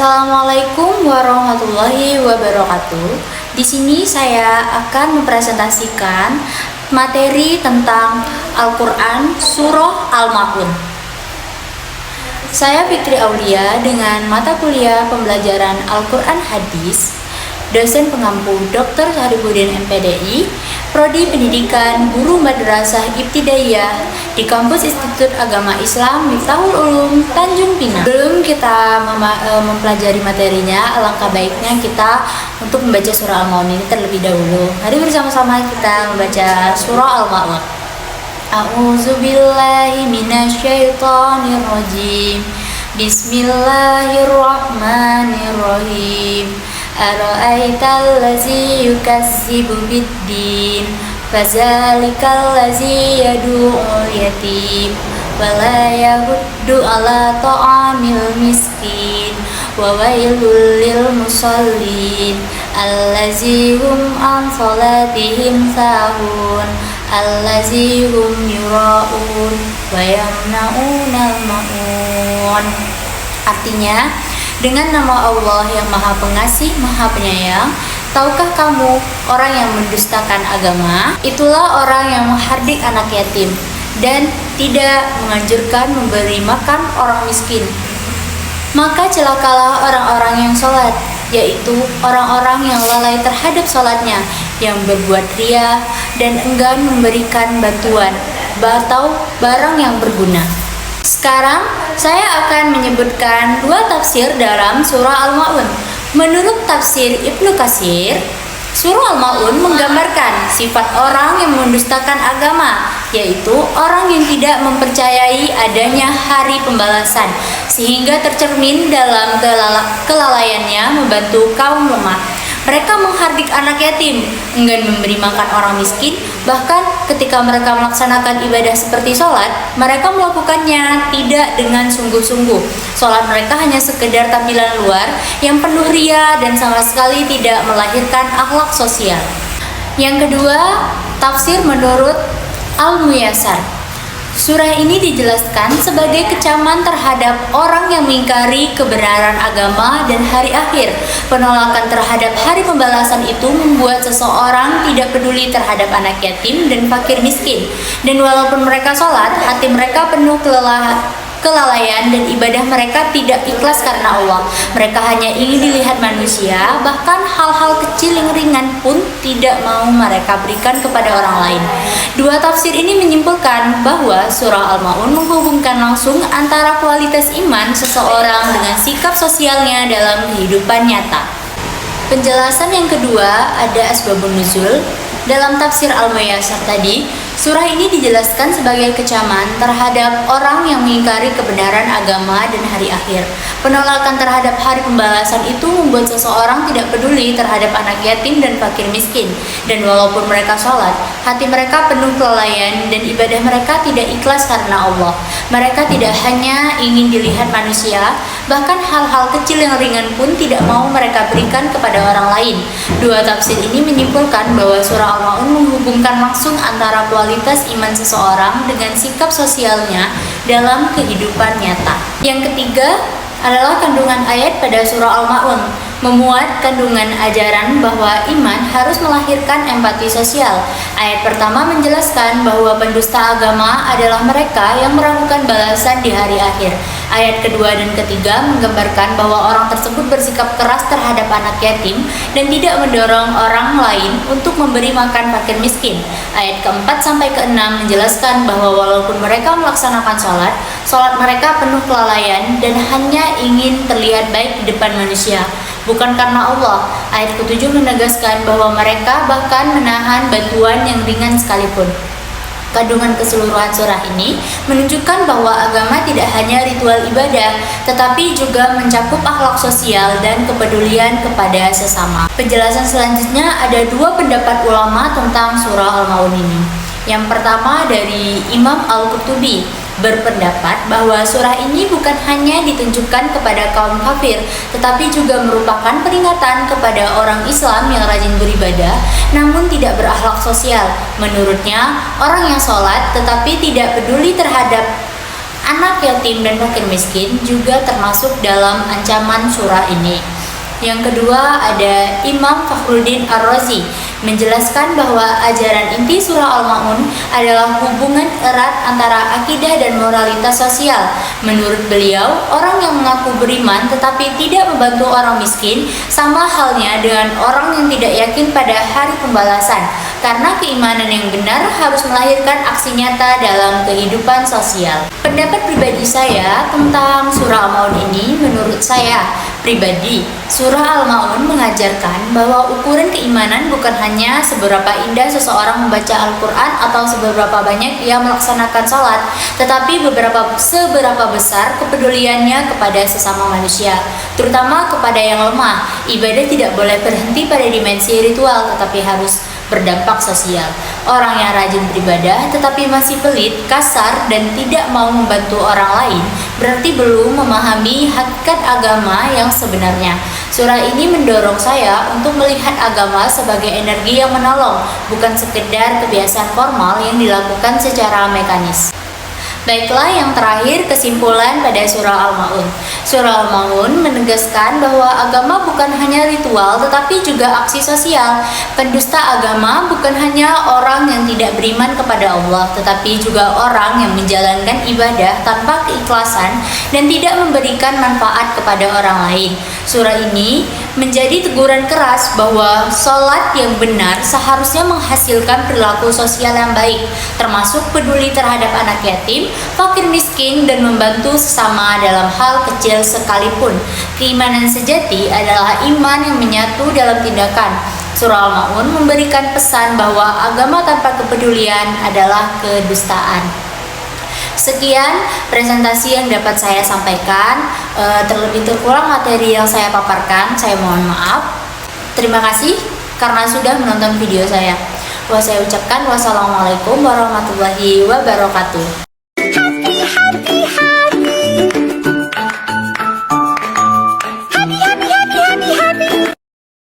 Assalamualaikum warahmatullahi wabarakatuh. Di sini saya akan mempresentasikan materi tentang Al-Quran Surah Al-Ma'un. Saya Fikri Aulia dengan mata kuliah pembelajaran Al-Quran Hadis, dosen pengampu Dr. Haribuddin MPDI, Prodi Pendidikan Guru Madrasah Ibtidaiyah di Kampus Institut Agama Islam Miftahul Ulum Tanjung Pinang. Sebelum kita mempelajari materinya, alangkah baiknya kita untuk membaca surah Al-Ma'un ini terlebih dahulu. Mari bersama-sama kita membaca surah Al-Ma'un. A'udzubillahi minasyaitonirrajim. Bismillahirrahmanirrahim. Ara'aital ladzi yukazzibu biddin fazalikal ladzi yad'ul yatim wala yahuddu ala ta'amil miskin wa wailul lil musallin allazi hum an salatihim sahun allazi hum yura'un wa yamna'unal ma'un. Artinya, dengan nama Allah yang Maha Pengasih, Maha Penyayang, tahukah kamu orang yang mendustakan agama? Itulah orang yang menghardik anak yatim dan tidak menganjurkan memberi makan orang miskin. Maka celakalah orang-orang yang sholat, yaitu orang-orang yang lalai terhadap sholatnya, yang berbuat ria dan enggan memberikan bantuan atau barang yang berguna. Sekarang saya akan menyebutkan dua tafsir dalam surah Al-Ma'un. Menurut tafsir Ibnu Katsir, surah Al-Ma'un menggambarkan sifat orang yang mendustakan agama, yaitu orang yang tidak mempercayai adanya hari pembalasan, sehingga tercermin dalam kelalaiannya membantu kaum lemah. Mereka menghardik anak yatim, enggan memberi makan orang miskin, bahkan ketika mereka melaksanakan ibadah seperti sholat, mereka melakukannya tidak dengan sungguh-sungguh. Sholat mereka hanya sekedar tampilan luar yang penuh ria dan sama sekali tidak melahirkan akhlak sosial. Yang kedua, tafsir menurut Al-Muyassar. Surah ini dijelaskan sebagai kecaman terhadap orang yang mengingkari kebenaran agama dan hari akhir. Penolakan terhadap hari pembalasan itu membuat seseorang tidak peduli terhadap anak yatim dan fakir miskin. Dan walaupun mereka sholat, hati mereka penuh kelalaian dan ibadah mereka tidak ikhlas karena Allah. Mereka hanya ingin dilihat manusia, bahkan hal-hal kecil yang ringan pun tidak mau mereka berikan kepada orang lain. Dua tafsir ini menyimpulkan bahwa surah Al-Ma'un menghubungkan langsung antara kualitas iman seseorang dengan sikap sosialnya dalam kehidupan nyata. Penjelasan yang kedua ada asbabun nuzul. Dalam tafsir Al-Muyassar tadi, surah ini dijelaskan sebagai kecaman terhadap orang yang mengingkari kebenaran agama dan hari akhir. Penolakan terhadap hari pembalasan itu membuat seseorang tidak peduli terhadap anak yatim dan fakir miskin. Dan walaupun mereka sholat, hati mereka penuh kelalaian dan ibadah mereka tidak ikhlas karena Allah. Mereka tidak hanya ingin dilihat manusia, bahkan hal-hal kecil yang ringan pun tidak mau mereka berikan kepada orang lain. Dua tafsir ini menyimpulkan bahwa surah Al-Ma'un menghubungkan langsung antara kualitas iman seseorang dengan sikap sosialnya dalam kehidupan nyata. Yang ketiga adalah kandungan ayat pada surah Al-Ma'un, memuat kandungan ajaran bahwa iman harus melahirkan empati sosial. Ayat pertama menjelaskan bahwa pendusta agama adalah mereka yang meragukan balasan di hari akhir. Ayat kedua dan ketiga menggambarkan bahwa orang tersebut bersikap keras terhadap anak yatim dan tidak mendorong orang lain untuk memberi makan fakir miskin. Ayat keempat sampai keenam menjelaskan bahwa walaupun mereka melaksanakan sholat mereka penuh kelalaian dan hanya ingin terlihat baik di depan manusia, bukan karena Allah. Ayat ketujuh menegaskan bahwa mereka bahkan menahan bantuan yang ringan sekalipun. Kandungan keseluruhan surah ini menunjukkan bahwa agama tidak hanya ritual ibadah, tetapi juga mencakup akhlak sosial dan kepedulian kepada sesama. Penjelasan selanjutnya ada dua pendapat ulama tentang surah Al-Ma'un ini. Yang pertama dari Imam Al-Qurtubi, berpendapat bahwa surah ini bukan hanya ditunjukkan kepada kaum kafir, tetapi juga merupakan peringatan kepada orang Islam yang rajin beribadah namun tidak berakhlak sosial. Menurutnya, orang yang sholat tetapi tidak peduli terhadap Anak yatim dan fakir miskin juga termasuk dalam ancaman surah ini. Yang kedua ada Imam Fakhruddin Ar-Razi menjelaskan bahwa ajaran inti surah Al-Ma'un adalah hubungan erat antara akidah dan moralitas sosial. Menurut beliau, orang yang mengaku beriman tetapi tidak membantu orang miskin sama halnya dengan orang yang tidak yakin pada hari pembalasan, karena keimanan yang benar harus melahirkan aksi nyata dalam kehidupan sosial. Pendapat pribadi saya tentang surah Al-Ma'un ini, menurut saya pribadi, surah Al-Ma'un mengajarkan bahwa ukuran keimanan bukan hanya seberapa indah seseorang membaca Al-Quran atau seberapa banyak ia melaksanakan sholat, tetapi seberapa besar kepeduliannya kepada sesama manusia, terutama kepada yang lemah. Ibadah tidak boleh berhenti pada dimensi ritual, tetapi harus berdampak sosial. Orang yang rajin beribadah tetapi masih pelit, kasar, dan tidak mau membantu orang lain berarti belum memahami hakikat agama yang sebenarnya. Surah ini mendorong saya untuk melihat agama sebagai energi yang menolong, bukan sekedar kebiasaan formal yang dilakukan secara mekanis. Baiklah, yang terakhir kesimpulan pada surah Al-Ma'un. Surah Al-Ma'un menegaskan bahwa agama bukan hanya ritual tetapi juga aksi sosial. Pendusta agama bukan hanya orang yang tidak beriman kepada Allah, tetapi juga orang yang menjalankan ibadah tanpa keikhlasan dan tidak memberikan manfaat kepada orang lain. Surah ini menjadi teguran keras bahwa sholat yang benar seharusnya menghasilkan perilaku sosial yang baik, termasuk peduli terhadap anak yatim, fakir miskin, dan membantu sesama dalam hal kecil sekalipun. Keimanan sejati adalah iman yang menyatu dalam tindakan. Surah Al-Ma'un memberikan pesan bahwa agama tanpa kepedulian adalah kedustaan. Sekian presentasi yang dapat saya sampaikan. Terlebih terkurang materi yang saya paparkan, saya mohon maaf. Terima kasih karena sudah menonton video saya. Saya ucapkan wassalamualaikum warahmatullahi wabarakatuh.